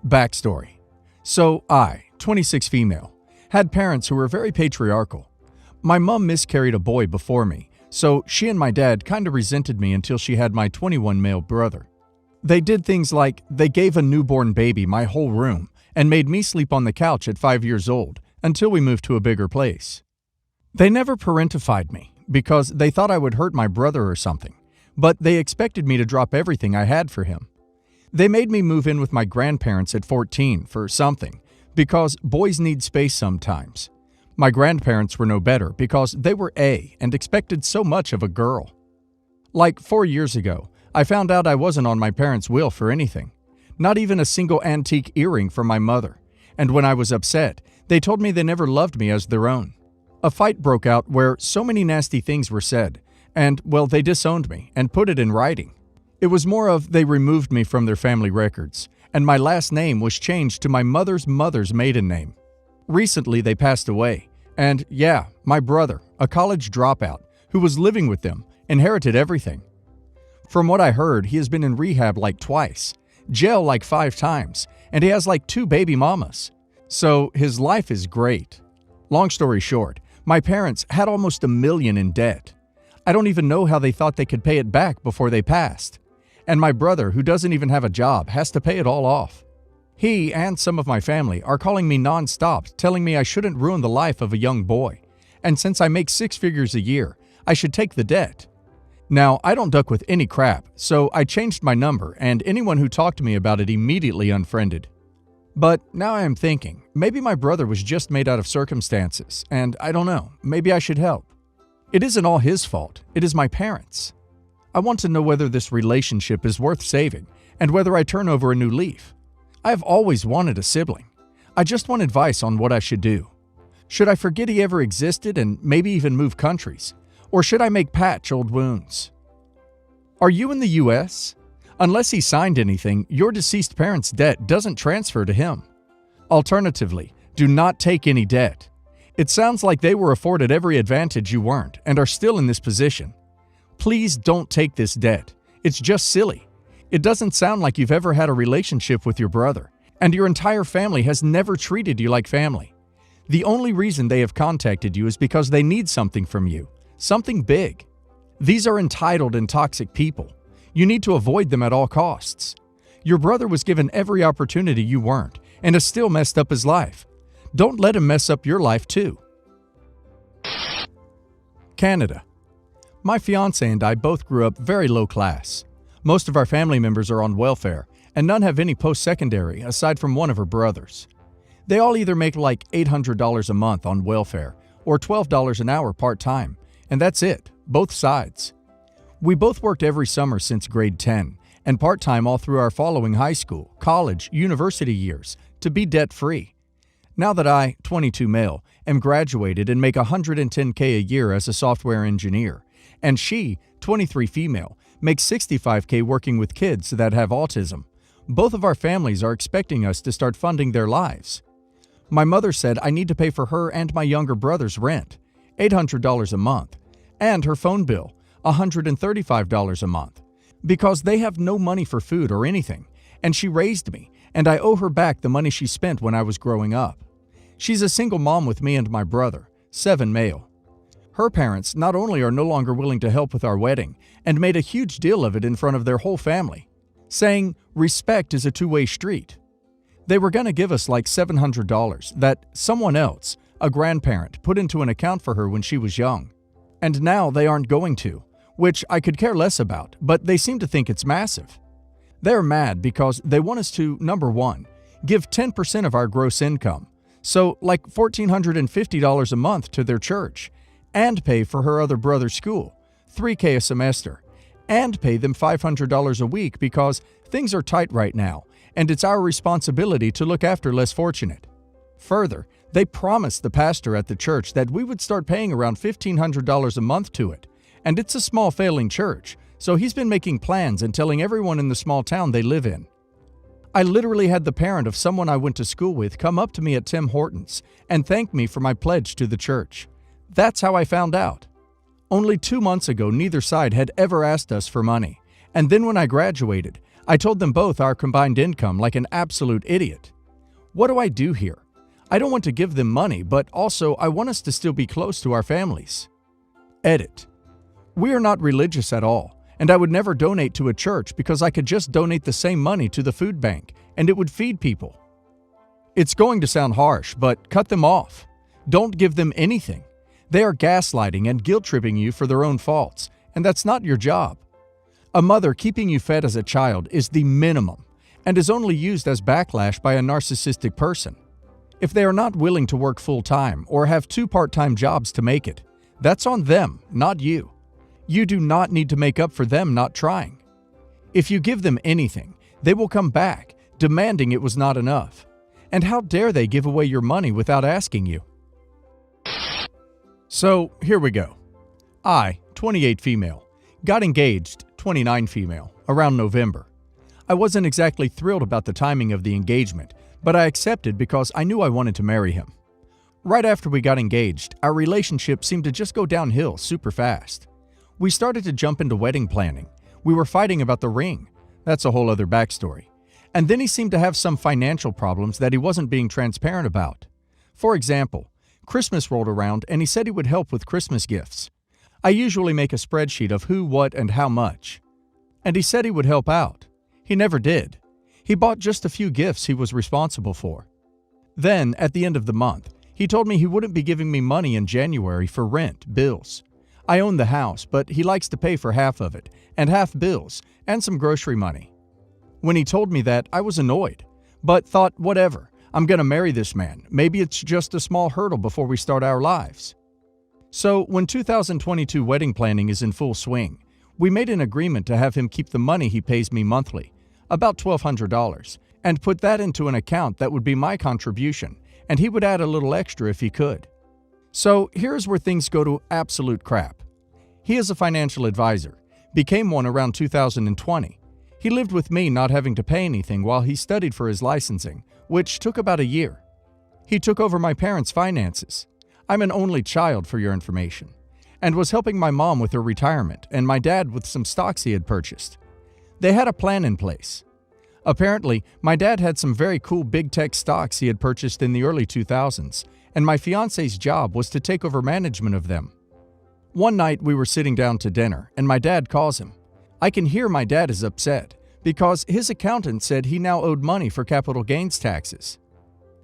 Backstory. So I, 26 female, had parents who were very patriarchal. My mom miscarried a boy before me, so she and my dad kind of resented me until she had my 21 male brother. They did things like they gave a newborn baby my whole room and made me sleep on the couch at 5 years old until we moved to a bigger place. They never parentified me because they thought I would hurt my brother or something, but they expected me to drop everything I had for him. They made me move in with my grandparents at 14 for something, because boys need space sometimes. My grandparents were no better because they were A and expected so much of a girl. Like 4 years ago, I found out I wasn't on my parents' will for anything, not even a single antique earring from my mother, and when I was upset, they told me they never loved me as their own. A fight broke out where so many nasty things were said, and, well, they disowned me and put it in writing. It was more of they removed me from their family records, and my last name was changed to my mother's maiden name. Recently, they passed away, and yeah, my brother, a college dropout, who was living with them, inherited everything. From what I heard, he has been in rehab like twice, jail like 5 times, and he has like 2 baby mamas. So his life is great. Long story short, my parents had almost $1 million in debt. I don't even know how they thought they could pay it back before they passed. And my brother, who doesn't even have a job, has to pay it all off. He and some of my family are calling me non-stop, telling me I shouldn't ruin the life of a young boy. And since I make 6 figures a year, I should take the debt. Now, I don't duck with any crap, so I changed my number, and anyone who talked to me about it immediately unfriended. But now I am thinking, maybe my brother was just made out of circumstances, and I don't know, maybe I should help. It isn't all his fault, it is my parents. I want to know whether this relationship is worth saving, and whether I turn over a new leaf. I have always wanted a sibling. I just want advice on what I should do. Should I forget he ever existed and maybe even move countries? Or should I make patch old wounds? Are you in the US? Unless he signed anything, your deceased parent's debt doesn't transfer to him. Alternatively, do not take any debt. It sounds like they were afforded every advantage you weren't and are still in this position. Please don't take this debt. It's just silly. It doesn't sound like you've ever had a relationship with your brother, and your entire family has never treated you like family. The only reason they have contacted you is because they need something from you, something big. These are entitled and toxic people. You need to avoid them at all costs. Your brother was given every opportunity you weren't, and has still messed up his life. Don't let him mess up your life too. Canada. My fiancé and I both grew up very low class. Most of our family members are on welfare, and none have any post-secondary aside from one of her brothers. They all either make like $800 a month on welfare or $12 an hour part-time, and that's it, both sides. We both worked every summer since grade 10, and part-time all through our following high school, college, university years, to be debt-free. Now that I, 22 male, am graduated and make $110K a year as a software engineer, and she, 23 female, makes $65K working with kids that have autism, both of our families are expecting us to start funding their lives. My mother said I need to pay for her and my younger brother's rent, $800 a month, and her phone bill, $135 a month, because they have no money for food or anything, and she raised me, and I owe her back the money she spent when I was growing up. She's a single mom with me and my brother, 7 male. Her parents not only are no longer willing to help with our wedding, and made a huge deal of it in front of their whole family, saying respect is a two-way street. They were gonna give us like $700 that someone else, a grandparent, put into an account for her when she was young. And now they aren't going to, which I could care less about, but they seem to think it's massive. They're mad because they want us to, number 1, give 10% of our gross income, so like $1,450 a month to their church, and pay for her other brother's school, $3K a semester, and pay them $500 a week because things are tight right now, and it's our responsibility to look after less fortunate. Further, they promised the pastor at the church that we would start paying around $1,500 a month to it, and it's a small failing church, so he's been making plans and telling everyone in the small town they live in. I literally had the parent of someone I went to school with come up to me at Tim Hortons and thank me for my pledge to the church. That's how I found out. Only 2 months ago, neither side had ever asked us for money, and then when I graduated, I told them both our combined income like an absolute idiot. What do I do here? I don't want to give them money, but also I want us to still be close to our families. Edit. We are not religious at all, and I would never donate to a church because I could just donate the same money to the food bank, and it would feed people. It's going to sound harsh, but cut them off. Don't give them anything. They are gaslighting and guilt-tripping you for their own faults, and that's not your job. A mother keeping you fed as a child is the minimum, and is only used as backlash by a narcissistic person. If they are not willing to work full-time or have 2 part-time jobs to make it, that's on them, not you. You do not need to make up for them not trying. If you give them anything, they will come back, demanding it was not enough. And how dare they give away your money without asking you? So, here we go. I, 28 female, got engaged, 29 female, around November. I wasn't exactly thrilled about the timing of the engagement, but I accepted because I knew I wanted to marry him. Right after we got engaged, our relationship seemed to just go downhill super fast. We started to jump into wedding planning. We were fighting about the ring. That's a whole other backstory. And then he seemed to have some financial problems that he wasn't being transparent about. For example, Christmas rolled around and he said he would help with Christmas gifts. I usually make a spreadsheet of who, what, and how much. And he said he would help out. He never did. He bought just a few gifts he was responsible for. Then, at the end of the month, he told me he wouldn't be giving me money in January for rent, bills. I own the house, but he likes to pay for half of it, and half bills, and some grocery money. When he told me that, I was annoyed, but thought, whatever, I'm gonna marry this man. Maybe it's just a small hurdle before we start our lives. So, when 2022 wedding planning is in full swing, we made an agreement to have him keep the money he pays me monthly, about $1,200, and put that into an account that would be my contribution, and he would add a little extra if he could. So, here's where things go to absolute crap. He is a financial advisor, became one around 2020. He lived with me not having to pay anything while he studied for his licensing, which took about a year. He took over my parents' finances. I'm an only child, for your information, and was helping my mom with her retirement and my dad with some stocks he had purchased. They had a plan in place. Apparently, my dad had some very cool big tech stocks he had purchased in the early 2000s, and my fiancé's job was to take over management of them. One night we were sitting down to dinner, and my dad calls him. I can hear my dad is upset because his accountant said he now owed money for capital gains taxes.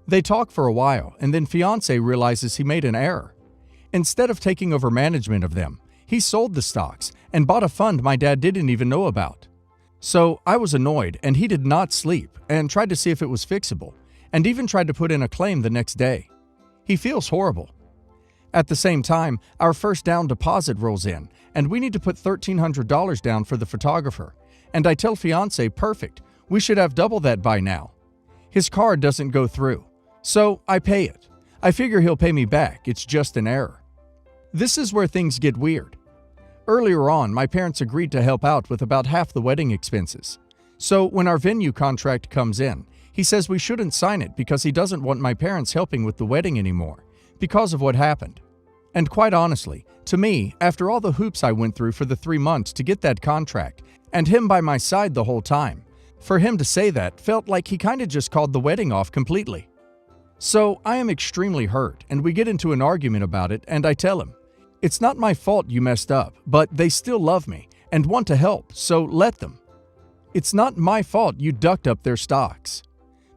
They talk for a while, and then Fiancé realizes he made an error. Instead of taking over management of them, he sold the stocks and bought a fund my dad didn't even know about. So I was annoyed, and he did not sleep and tried to see if it was fixable, and even tried to put in a claim the next day. He feels horrible. At the same time, our first down deposit rolls in, and we need to put $1,300 down for the photographer. And I tell Fiancé, perfect, we should have double that by now. His card doesn't go through, so I pay it. I figure he'll pay me back, it's just an error. This is where things get weird. Earlier on, my parents agreed to help out with about half the wedding expenses. So when our venue contract comes in, he says we shouldn't sign it because he doesn't want my parents helping with the wedding anymore, because of what happened. And quite honestly, to me, after all the hoops I went through for the 3 months to get that contract, and him by my side the whole time, for him to say that felt like he kinda just called the wedding off completely. So I am extremely hurt, and we get into an argument about it, and I tell him, it's not my fault you messed up, but they still love me and want to help, so let them. It's not my fault you ducked up their stocks.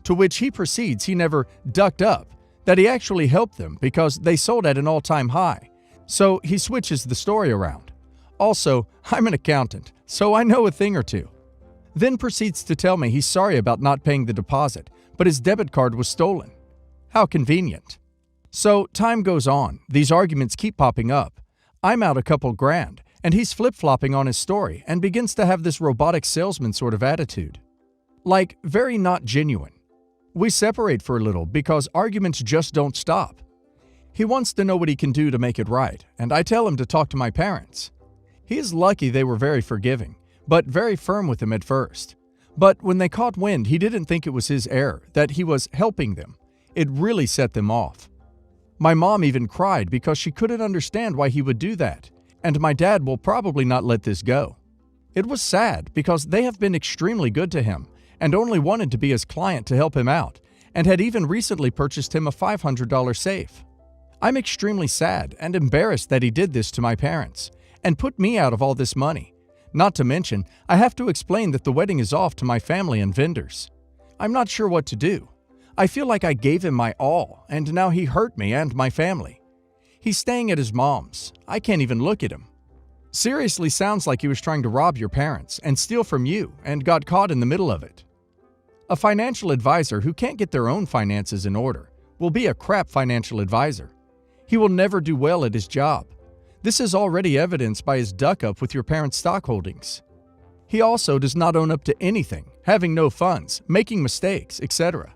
To which he proceeds he never ducked up, that he actually helped them because they sold at an all-time high. So he switches the story around. Also, I'm an accountant, so I know a thing or two. Then proceeds to tell me he's sorry about not paying the deposit, but his debit card was stolen. How convenient. So time goes on, these arguments keep popping up. I'm out a couple grand, and he's flip-flopping on his story and begins to have this robotic salesman sort of attitude. Like, very not genuine. We separate for a little because arguments just don't stop. He wants to know what he can do to make it right, and I tell him to talk to my parents. He is lucky they were very forgiving, but very firm with him at first. But when they caught wind, he didn't think it was his error, that he was helping them. It really set them off. My mom even cried because she couldn't understand why he would do that, and my dad will probably not let this go. It was sad because they have been extremely good to him and only wanted to be his client to help him out, and had even recently purchased him a $500 safe. I'm extremely sad and embarrassed that he did this to my parents and put me out of all this money. Not to mention, I have to explain that the wedding is off to my family and vendors. I'm not sure what to do. I feel like I gave him my all, and now he hurt me and my family. He's staying at his mom's. I can't even look at him. Seriously sounds like he was trying to rob your parents and steal from you and got caught in the middle of it. A financial advisor who can't get their own finances in order will be a crap financial advisor. He will never do well at his job. This is already evidenced by his duck-up with your parents' stock holdings. He also does not own up to anything, having no funds, making mistakes, etc.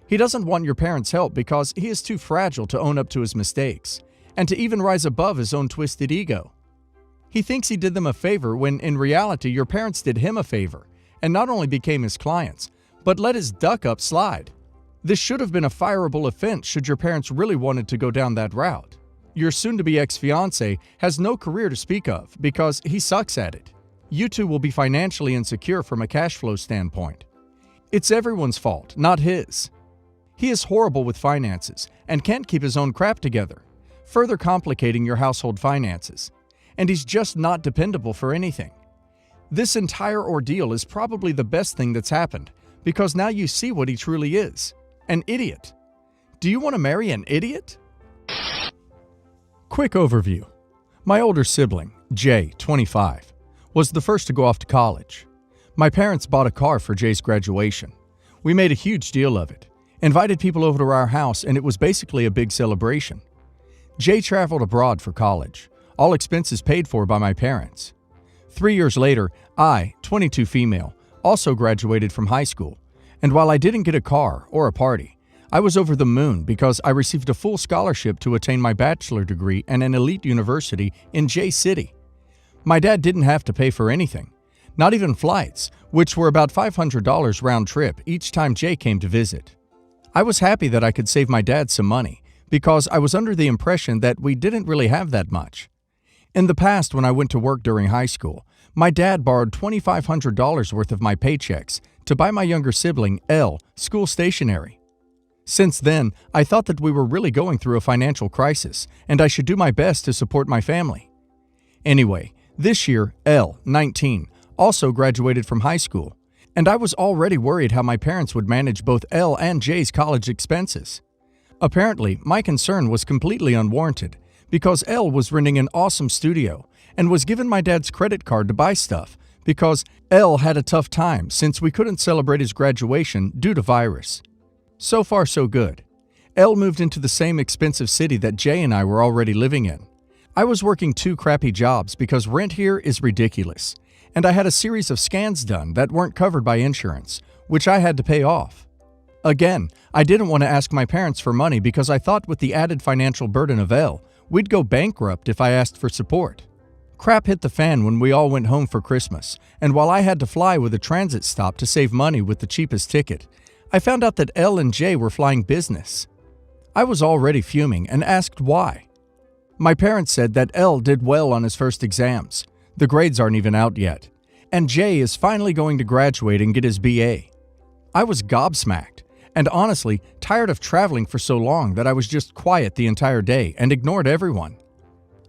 He doesn't want your parents' help because he is too fragile to own up to his mistakes and to even rise above his own twisted ego. He thinks he did them a favor when in reality your parents did him a favor and not only became his clients, but let his duck-up slide. This should have been a fireable offense should your parents really wanted to go down that route. Your soon-to-be ex-fiancé has no career to speak of because he sucks at it. You two will be financially insecure from a cash flow standpoint. It's everyone's fault, not his. He is horrible with finances and can't keep his own crap together, further complicating your household finances. And he's just not dependable for anything. This entire ordeal is probably the best thing that's happened because now you see what he truly is. An idiot. Do you want to marry an idiot? Quick overview. My older sibling, Jay, 25, was the first to go off to college. My parents bought a car for Jay's graduation. We made a huge deal of it, invited people over to our house, and it was basically a big celebration. Jay traveled abroad for college, all expenses paid for by my parents. 3 years later, I, 22 female, also graduated from high school, and while I didn't get a car or a party, I was over the moon because I received a full scholarship to attain my bachelor degree at an elite university in J City. My dad didn't have to pay for anything, not even flights, which were about $500 round trip each time Jay came to visit. I was happy that I could save my dad some money because I was under the impression that we didn't really have that much. In the past, when I went to work during high school, my dad borrowed $2,500 worth of my paychecks to buy my younger sibling, L, school stationery. Since then, I thought that we were really going through a financial crisis and I should do my best to support my family. Anyway, this year, L, 19, also graduated from high school, and I was already worried how my parents would manage both L and J's college expenses. Apparently, my concern was completely unwarranted because L was renting an awesome studio and was given my dad's credit card to buy stuff because L had a tough time since we couldn't celebrate his graduation due to virus. So far, so good. L moved into the same expensive city that Jay and I were already living in. I was working 2 crappy jobs because rent here is ridiculous, and I had a series of scans done that weren't covered by insurance, which I had to pay off. Again, I didn't want to ask my parents for money because I thought with the added financial burden of L, we'd go bankrupt if I asked for support. Crap hit the fan when we all went home for Christmas, and while I had to fly with a transit stop to save money with the cheapest ticket, I found out that L and J were flying business. I was already fuming and asked why. My parents said that L did well on his first exams. The grades aren't even out yet. And Jay is finally going to graduate and get his BA. I was gobsmacked, and honestly tired of traveling for so long that I was just quiet the entire day and ignored everyone.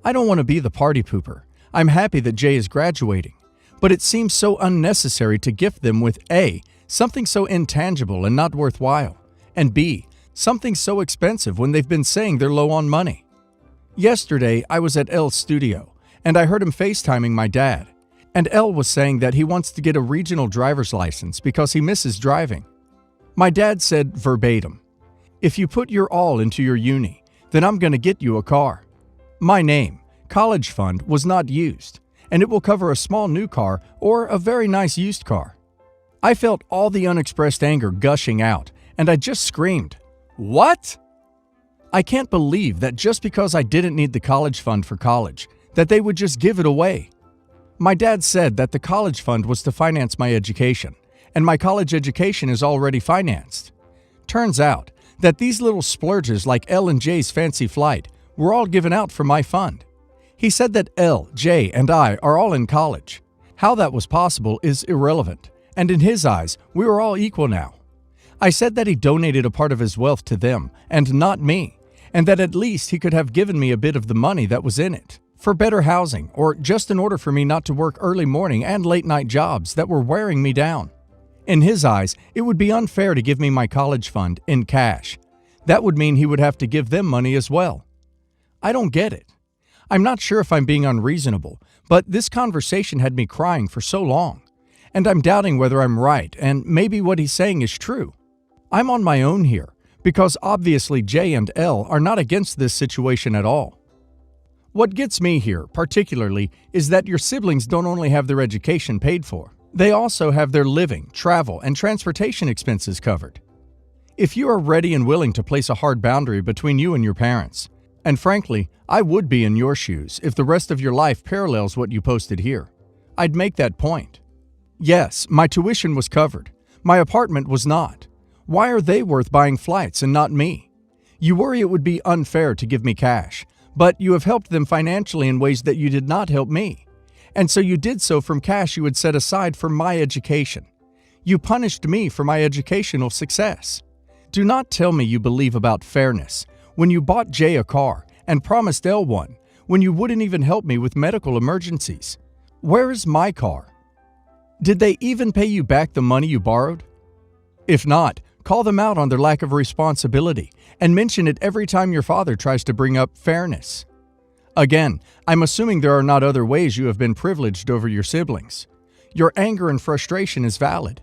I don't want to be the party pooper. I'm happy that Jay is graduating, but it seems so unnecessary to gift them with A, something so intangible and not worthwhile, and B, something so expensive when they've been saying they're low on money. Yesterday, I was at L's studio, and I heard him FaceTiming my dad, and L was saying that he wants to get a regional driver's license because he misses driving. My dad said verbatim, "If you put your all into your uni, then I'm going to get you a car." My name, college fund, was not used, and it will cover a small new car or a very nice used car. I felt all the unexpressed anger gushing out, and I just screamed, "What?" I can't believe that just because I didn't need the college fund for college, that they would just give it away. My dad said that the college fund was to finance my education, and my college education is already financed. Turns out that these little splurges like L and J's fancy flight were all given out from my fund. He said that L, J, and I are all in college. How that was possible is irrelevant, and in his eyes, we were all equal now. I said that he donated a part of his wealth to them, and not me, and that at least he could have given me a bit of the money that was in it, for better housing, or just in order for me not to work early morning and late night jobs that were wearing me down. In his eyes, it would be unfair to give me my college fund in cash. That would mean he would have to give them money as well. I don't get it. I'm not sure if I'm being unreasonable, but this conversation had me crying for so long, and I'm doubting whether I'm right and maybe what he's saying is true. I'm on my own here, because obviously J and L are not against this situation at all. What gets me here, particularly, is that your siblings don't only have their education paid for, they also have their living, travel, and transportation expenses covered. If you are ready and willing to place a hard boundary between you and your parents, and frankly, I would be in your shoes if the rest of your life parallels what you posted here, I'd make that point. Yes, my tuition was covered. My apartment was not. Why are they worth buying flights and not me? You worry it would be unfair to give me cash, but you have helped them financially in ways that you did not help me. And so you did so from cash you had set aside for my education. You punished me for my educational success. Do not tell me you believe about fairness when you bought Jay a car and promised L one when you wouldn't even help me with medical emergencies. Where is my car? Did they even pay you back the money you borrowed? If not, call them out on their lack of responsibility and mention it every time your father tries to bring up fairness. Again, I'm assuming there are not other ways you have been privileged over your siblings. Your anger and frustration is valid.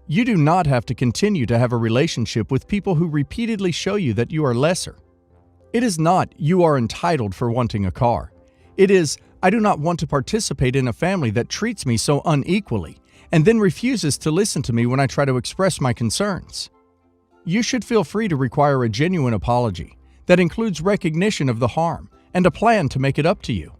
You do not have to continue to have a relationship with people who repeatedly show you that you are lesser. It is not you are entitled for wanting a car. It is I do not want to participate in a family that treats me so unequally and then refuses to listen to me when I try to express my concerns. You should feel free to require a genuine apology that includes recognition of the harm and a plan to make it up to you.